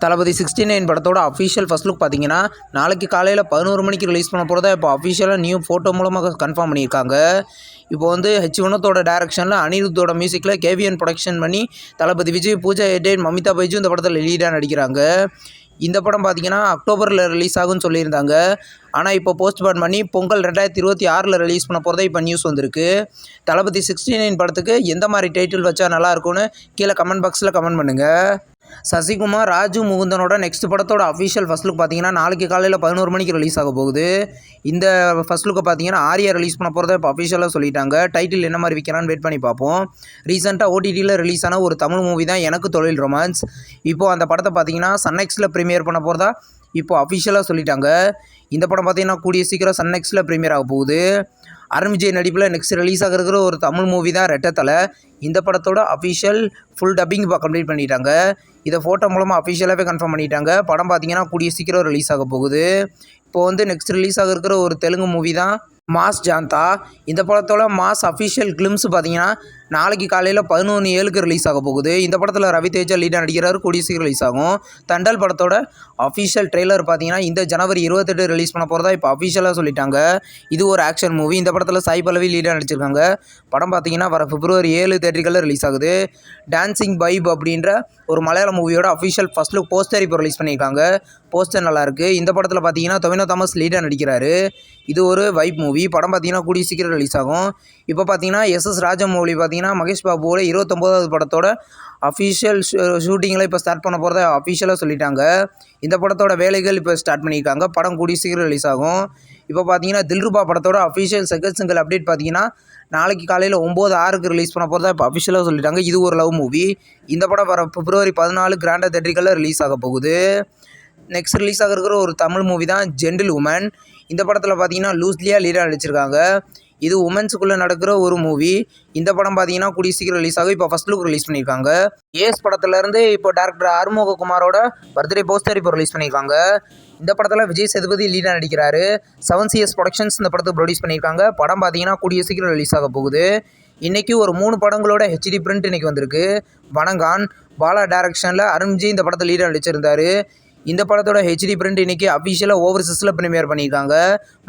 தளபதி 69 படத்தோட official first look பார்த்தீங்கன்னா நாளைக்கு காலையில் 11 மணிக்கு ரிலீஸ் பண்ண போகிறதா இப்போ அஃபிஷியலாக நியூ ஃபோட்டோ மூலமாக கன்ஃபார்ம் பண்ணியிருக்காங்க. இப்போ வந்து வினோத்தோட டைரக்ஷனில் அனிருத்தோட மியூசிக்கில் கேவிஎன் ப்ரொடக்ஷன் பண்ணி தளபதி விஜய், பூஜா ஹெக்டே, மமிதா பைஜு இந்த படத்தில் லீடாக நடிக்கிறாங்க. இந்த படம் பார்த்தீங்கன்னா அக்டோபரில் ரிலீஸ் ஆகும்னு சொல்லியிருந்தாங்க. ஆனால் இப்போ போஸ்ட்போன் பண்ணி பொங்கல் 2026 ரிலீஸ் பண்ண போகிறதா இப்போ நியூஸ் வந்திருக்கு. தளபதி 69 படத்துக்கு எந்த மாதிரி டைட்டில் வச்சா நல்லாயிருக்கும்னு கீழே கமெண்ட் பாக்ஸில் கமெண்ட் பண்ணுங்கள். சசிகுமார், ராஜு முகுந்தனோட நெக்ஸ்ட் படத்தோட அஃபிஷியல் ஃபர்ஸ்ட் லுக் பார்த்தீங்கன்னா நாளைக்கு காலையில் 11 மணிக்கு ரிலீஸ் ஆக போகுது. இந்த ஃபர்ஸ்ட் லுக்கை பார்த்தீங்கன்னா ஆர்யா ரிலீஸ் பண்ண போகிறத இப்போ அஃபிஷியலாக சொல்லிட்டாங்க. டைட்டில் என்ன மாதிரி விற்கிறான்னு வெயிட் பண்ணி பார்ப்போம். ரீசெண்டாக ஓடிடியில் ரிலீஸ் ஆன ஒரு தமிழ் மூவி தான் எனக்கு தொழில் ரொமான்ஸ். இப்போது அந்த படத்தை பார்த்தீங்கன்னா சன்நெக்ஸ்ட்டில் ப்ரீமியர் பண்ண போகிறதா இப்போ அஃபிஷியலாக சொல்லிட்டாங்க. இந்த படம் பார்த்தீங்கன்னா கூடிய சீக்கிரம் சன்நெக்ஸ்ட்டில் ப்ரீமியர் ஆக போகுது. அருண் விஜய் நடிப்பில் நெக்ஸ்ட் ரிலீஸ் ஆகிருக்கிற ஒரு தமிழ் மூவி தான் ரெட்டத்தலை. இந்த படத்தோட அஃபிஷியல் ஃபுல் டப்பிங் இப்போ கம்ப்ளீட் பண்ணிட்டாங்க. இதை ஃபோட்டோ மூலமாக அஃபிஷியலாகவே கன்ஃபார்ம் பண்ணிட்டாங்க. படம் பார்த்தீங்கன்னா கூடிய சீக்கிரம் ரிலீஸ் ஆக போகுது. இப்போது வந்து நெக்ஸ்ட் ரிலீஸ் ஆகிருக்கிற ஒரு தெலுங்கு மூவி தான் மாஸ் ஜாந்தா. இந்த படத்தோட மாஸ் அஃபிஷியல் கிளிம்ஸ் பார்த்தீங்கன்னா நாளைக்கு காலையில் 11:07 ரிலீஸ் ஆக போகுது. இந்த படத்தில் ரவி தேஜா லீடாக நடிக்கிறார். கூடிய சீக்கிரம் ரிலீஸ் ஆகும். தண்டல் படத்தோட அஃபிஷியல் ட்ரெய்லர் பார்த்தீங்கன்னா இந்த ஜனவரி 28 ரிலீஸ் பண்ண போகிறதா இப்போ அஃபிஷியலாக சொல்லிட்டாங்க. இது ஒரு ஆக்ஷன் மூவி. இந்த படத்தில் சாய் பல்லவி லீடாக நடிச்சிருக்காங்க. படம் பார்த்தீங்கன்னா வர February 7 தேட்டர்களில் ரிலீஸ் ஆகுது. டான்சிங் வைப் அப்படின்ற ஒரு மலையாள மூவியோட அஃபிஷியல் ஃபர்ஸ்ட் லுக் போஸ்டர் இப்போ ரிலீஸ் பண்ணியிருக்காங்க. போஸ்டர் நல்லாயிருக்கு. இந்த படத்தில் பார்த்தீங்கன்னா டொவினோ தாமஸ் லீடாக நடிக்கிறாரு. இது ஒரு வைப் மூவி. படம் பார்த்தீங்கன்னா கூடிய சீக்கிரம் ரிலீஸ் ஆகும். இப்போ பார்த்தீங்கன்னா எஸ் ராஜமௌலி பார்த்தீங்கன்னா மகேஷ் பாபுவோட 29வது படத்தோட அஃபிஷியல் ஷூட்டிங்கில் இப்போ ஸ்டார்ட் பண்ண போகிறத அஃபிஷியலாக சொல்லிட்டாங்க. இந்த படத்தோட வேலைகள் இப்போ ஸ்டார்ட் பண்ணியிருக்காங்க. படம் கூடிய சீக்கிரம் ரிலீஸ் ஆகும். இப்போ பார்த்தீங்கன்னா தில்ருபா படத்தோட அஃபிஷியல் செகண்ட் சிங்கிள் அப்டேட் பார்த்தீங்கன்னா நாளைக்கு காலையில் 9:06 ரிலீஸ் பண்ண போகிறதா இப்போ அஃபிஷியலாக சொல்லிட்டாங்க. இது ஒரு லவ் மூவி. இந்த படம் வர February 14 கிராண்டாக தேட்டர்களில் ரிலீஸ் ஆக போகுது. நெக்ஸ்ட் ரிலீஸ் ஆகிருக்கிற ஒரு தமிழ் மூவி தான் ஜென்டில் உமன். இந்த படத்தில் பார்த்தீங்கன்னா லூஸ்லியாக லீடாக நடிச்சிருக்காங்க. இது உமன்ஸுக்குள்ளே நடக்கிற ஒரு மூவி. இந்த படம் பார்த்தீங்கன்னா கூடிய சீக்கிரம் ரிலீஸ் ஆகும். இப்போ ஃபர்ஸ்ட் லுக் ரிலீஸ் பண்ணியிருக்காங்க. ஏஸ் படத்துலேருந்து இப்போ டேரக்டர் ஆறுமுககுமாரோட பர்த்டே போஸ்டர் இப்போ ரிலீஸ் பண்ணியிருக்காங்க. இந்த படத்தில் விஜய் சேதுபதி லீடாக நடிக்கிறாரு. 7CS ப்ரொடக்ஷன்ஸ் இந்த படத்தை ப்ரொடியூஸ் பண்ணியிருக்காங்க. படம் பார்த்தீங்கன்னா கூடிய சீக்கிரம் ரிலீஸ் ஆக போகுது. இன்றைக்கி ஒரு 3 படங்களோட HD பிரிண்ட் இன்றைக்கி வந்திருக்கு. வணங்கான் பாலா டைரக்ஷனில் அருண் விஜய் இந்த படத்தை லீடாக நடிச்சிருந்தார். இந்த படத்தோட HD பிரிண்ட் இன்றைக்கி அஃபிஷியலாக ஓவர்சீஸில் ப்ரீமியர் பண்ணியிருக்காங்க.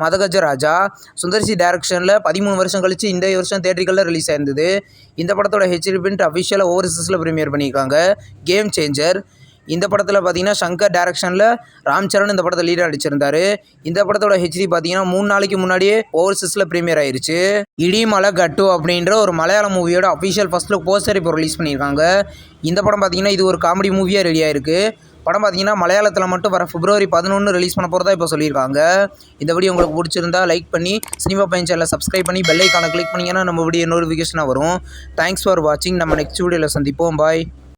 மதகஜ ராஜா சுந்தர்சி டைரக்ஷனில் 13 வருஷம் கழித்து இந்த வருஷம் தேட்டர்களில் ரிலீஸ் ஆயிருந்தது. இந்த படத்தோட HD பிரிண்ட் அஃபிஷியலாக ஓவர்சீஸில் ப்ரீமியர் பண்ணியிருக்காங்க. Game changer. இந்த படத்தில் பார்த்தீங்கன்னா சங்கர் டைரக்ஷனில் ராம் சரண் இந்த படத்தை லீடாக நடிச்சிருந்தார். இந்த படத்தோட HD பார்த்தீங்கன்னா 3 நாளைக்கு முன்னாடியே ஓவர்சீஸில் ப்ரீமியர் ஆயிருச்சு. இடிமலை கட்டு அப்படின்ற ஒரு மலையாள மூவியோட அஃபிஷியல் ஃபர்ஸ்ட் லுக் போஸ்டர் இப்போ ரிலீஸ் பண்ணியிருக்காங்க. இந்த படம் பார்த்தீங்கன்னா இது ஒரு காமெடி மூவியாக ரெடி ஆயிருக்கு. படம் பார்த்தீங்கன்னா மலையாளத்தில் மட்டும் வர February 11 ரிலீஸ் பண்ண போகிறதா இப்போ சொல்லியிருக்காங்க. இந்த வீடியோ உங்களுக்கு பிடிச்சிருந்தா லைக் பண்ணி சினிமா பையன் சேனலை சப்ஸ்கிரைப் பண்ணி பெல் ஐக்கானை கிளிக் பண்ணிங்கன்னா நம்ம வீடியோ நோட்டிஃபிகேஷனாக வரும். தேங்க்ஸ் ஃபார் வாட்சிங். நம்ம நெக்ஸ்ட் வீடியோவில் சந்திப்போம். பாய்.